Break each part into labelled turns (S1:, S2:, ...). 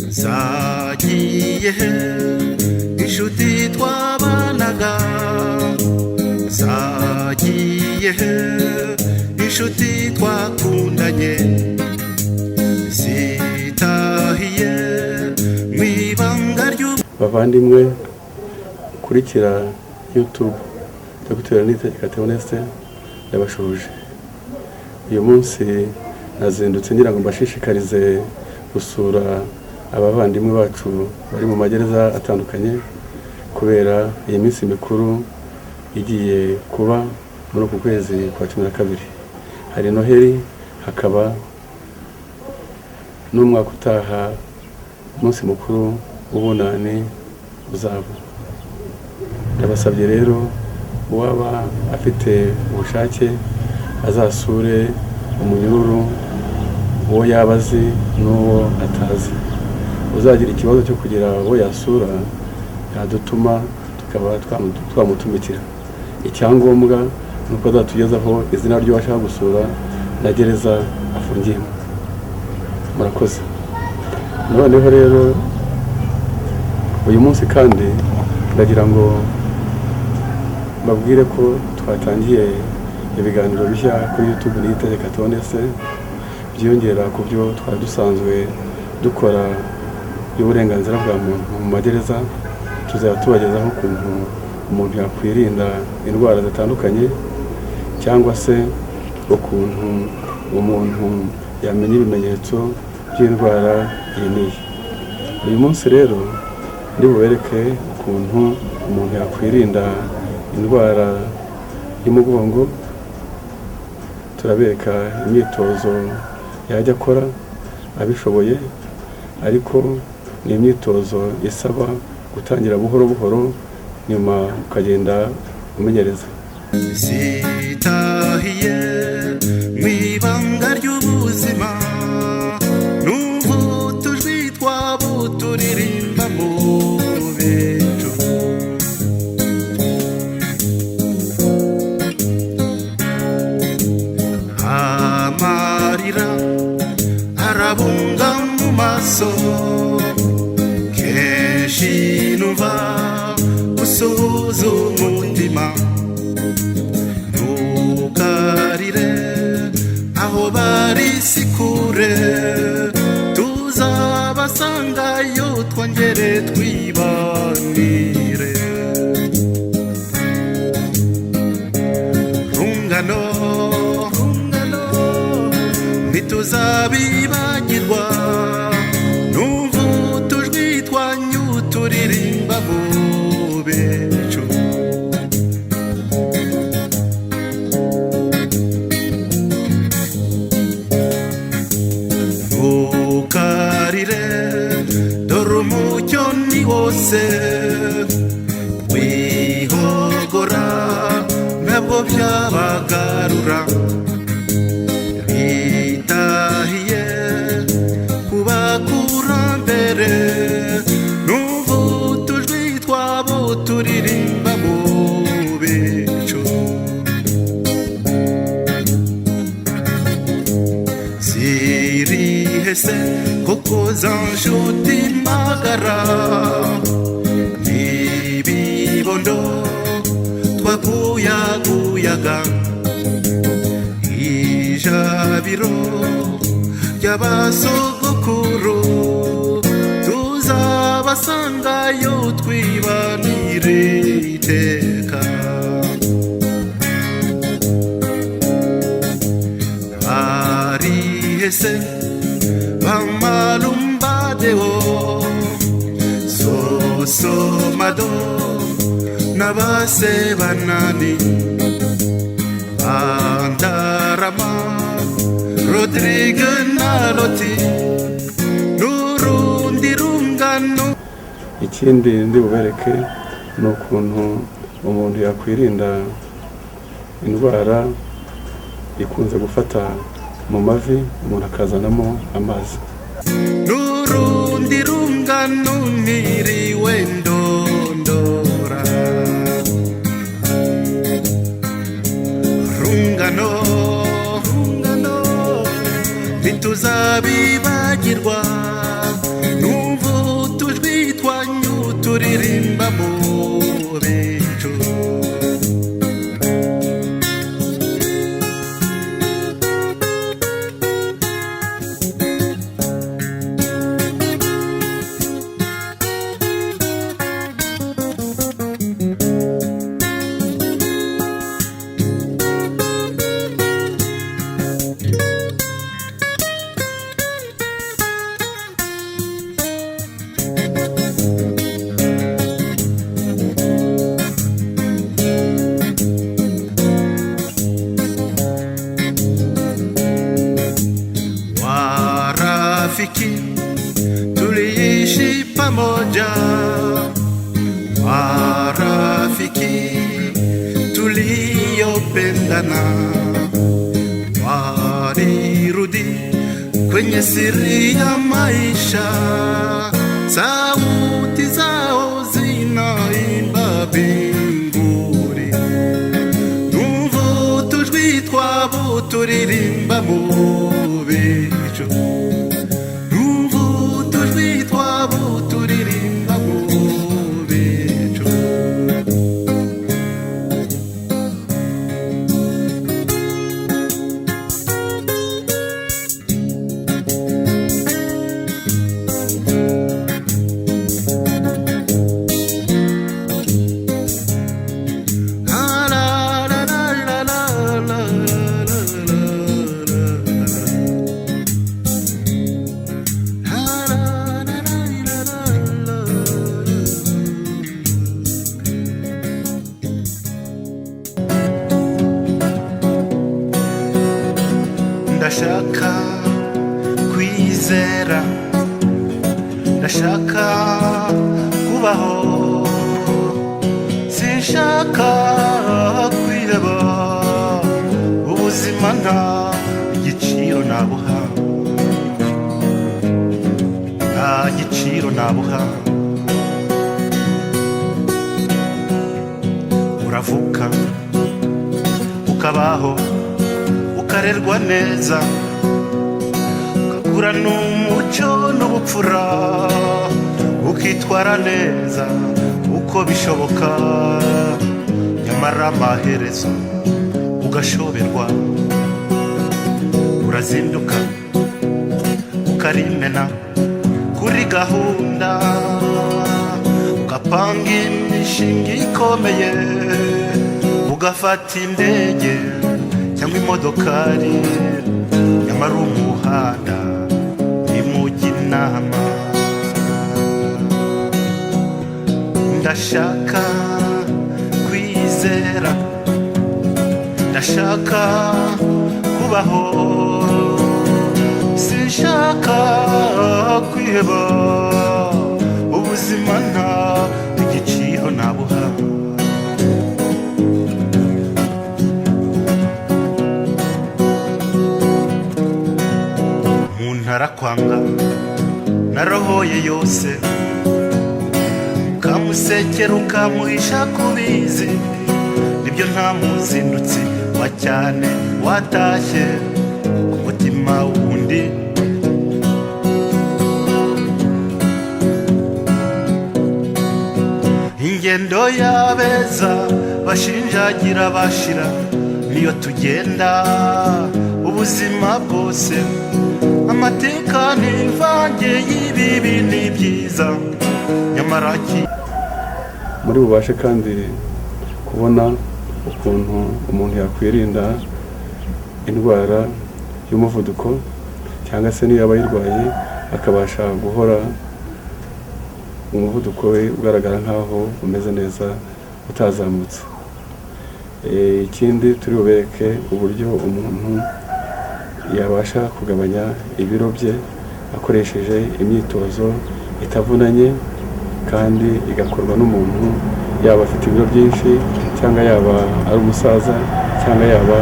S1: zagiye inshuti twabanaga zagiye inshuti twakundanye zitahiye mwibanga
S2: bavandimwe kurikira YouTube Dr. Niyitegeka Theoneste yabashuje. Uyu munsi nazindutse ngira ngo mbashishikarize gusura abavandimwe bacu bari mu magereza atandukanye kubera iyi minsi mikuru igiye kuba muri uku kwezi kwa 12. Hari Noheli, hakaba n'umwaka utaha umunsi mukuru w'ubunani uzaba. Ndabasabye rero uwaba afite ubushake azasure umunyururu uwo yabazi n'uwo atazi. Uzagira ikibazo cyo kugira uwo yasura yadutuma tukaba twamutumikira. Icyangombwa nuko azatugezaho izina ryo washaka gusura na gereza afungiyemo. Murakoze. Noneho rero uyu munsi kandi ndagira ngo babwire ko twatangiye ibiganiro bishya kuri YouTube Niyitegeka Theoneste byiyongera ku byo twari dusanzwe dukora y'uburenganzira bwa muntu mu magereza. Tuzaba tubagezaho ukuntu umuntu yakwirinda indwara zitandukanye cyangwa se ukuntu umuntu yamenya ibimenyetso by'indwara iyi. Uyu munsi rero ndi bubereke ukuntu umuntu yakwirinda indwara y'umugongo. Turabereka imyitozo yajya akora abishoboye, ariko ni imyitozo isaba gutangira buhoro buhoro nyuma ukagenda umenyereza.
S1: zitahiye mwibanga ry'ubuzima numva utujwi twabo turirimba mu bicu amarira arabunga mu maso kenshi numva usuhuza umutima ntukarire aho bari sikure tuzabasangayo twongere twibanire rungano ntituzabibagirwa numva utujwi twanyu turirimba mu bicu ntukarire dore umucyo ni wose wihogora ntabwo byabagarura bitahiye kubakurambere numva utujwi twabo turirimba mu bicu zirihese koko za nshuti magara n'ibibondo twakuyaguyaga ijabiro ry'abasogokuru tuzabasangayo twibanire iteka arihese bamalumbadeho sosomado n'abase banani Andarama Rodrigue na Loti Nurundi rungano.
S2: Ikindi ndi bubereke ni ukuntu umuntu yakwirinda indwara ikunze gufata mu mavi umuntu akazanamo amazi.
S1: Nurundi rungano niriwe ndondora rungano ntituzabibagirwa pamoja, marafiki tuliyopendana walirudi kwenye siri ya maisha, sauti zao zinaimba mbinguni, numva utujwi twabo turirimba mu bicu, numva utujwi twabo turirimba mu bicu. Ndashaka kwizera, ndashaka kubaho, sinshaka kwiheba, ubuzima nta igiciro nabuha, nta giciro nabuha. Uravuka ukabaho ukarerwa neza, ukakura n'umuco n'ubupfura, ukitwara neza uko bishoboka, nyamara amaherezo ugashoberwa. Urazinduka ukarimena kuri gahunda, ugapanga imishinga ikomeye, ugafata indege cyangwa imodokari, nyamara umuhanda imujya inama. Ndashaka kwizera, ndashaka kubaho, sinshaka kwiheba, ubuzima nta igiciro nabuha. Arakwanga na roho ye yose, ukamusekera ukamuhisha kubizi, nibyo nta muzindutsi wa cyane watashye ku mutima wundi. Ingendo y'abeza bashinjagira bashira, niyo tugenda ubuzima bwose, amateka n'ivange y'ibibi n'ibyiza, nyamara
S2: muri bubashe kandi kubona ukuntu umuntu yakwirinda indwara y'umuvuduko, cyangwa se niyo yaba ayirwaye akabasha guhora umuvuduko we ugaragara nkaho umeze neza utazamutse. Ikindi turi bubereke uburyo umuntu yabasha kugabanya ibiro bye akoresheje imyitozo itavunanye kandi igakorwa n'umuntu yaba afite ibiro byinshi cyangwa yaba ari umusaza cyangwa yaba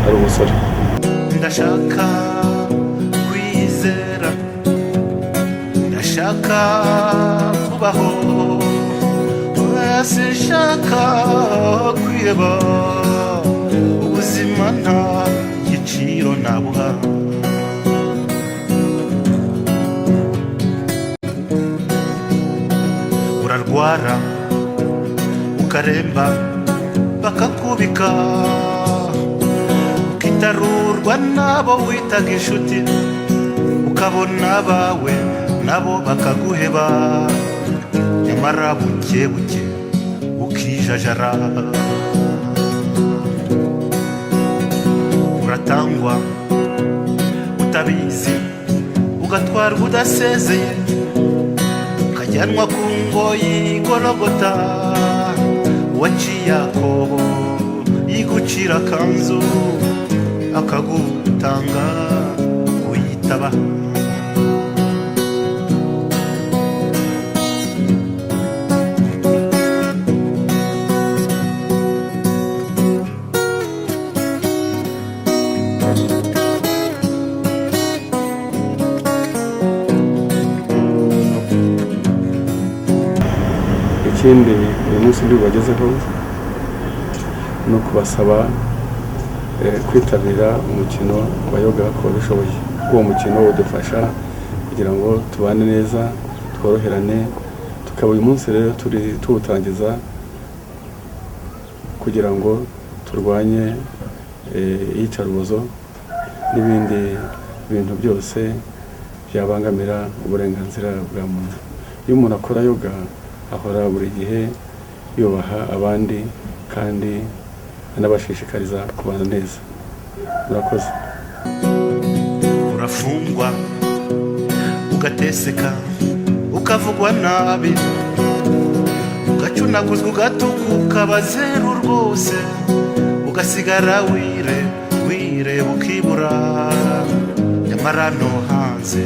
S2: ari umusore.
S1: Ndashaka kwizera, ndashaka kubaho, sinshaka kwiheba, ubuzima nta igiciro nabuha. Urarwara ukaremba bakakubika, ukitarurwa nabo witaga inshuti, ukabona abawe nabo bakaguheba, nyamara buke buke ukijajara. Uratangwa utabizi, ugatwarwa udasezeye, ukajyanwa ku ngoyi Gologota, uwaciye Yakobo yigucira akanzu akagutanga kuyitaba.
S2: ikindi uyu munsi ndi bubagezeho ni ukubasaba kwitabira umukino wa yoga ku babishoboye. Uwo mukino udufasha kugira ngo tubane neza, tworoherane, tukaba uyu munsi rero tuwutangiza kugira ngo turwanye iyicarubozo n'ibindi bintu byose byabangamira uburenganzira bwa muntu. Iyo umuntu akora yoga ahora buri gihe yubaha abandi kandi anabashishikariza kubana neza. Murakoze.
S1: Urafungwa ugateseka ukavugwa nabi ugacunaguzwa ugatuka ukaba zeru rwose ugasigara wireba ukibura nyamara no hanze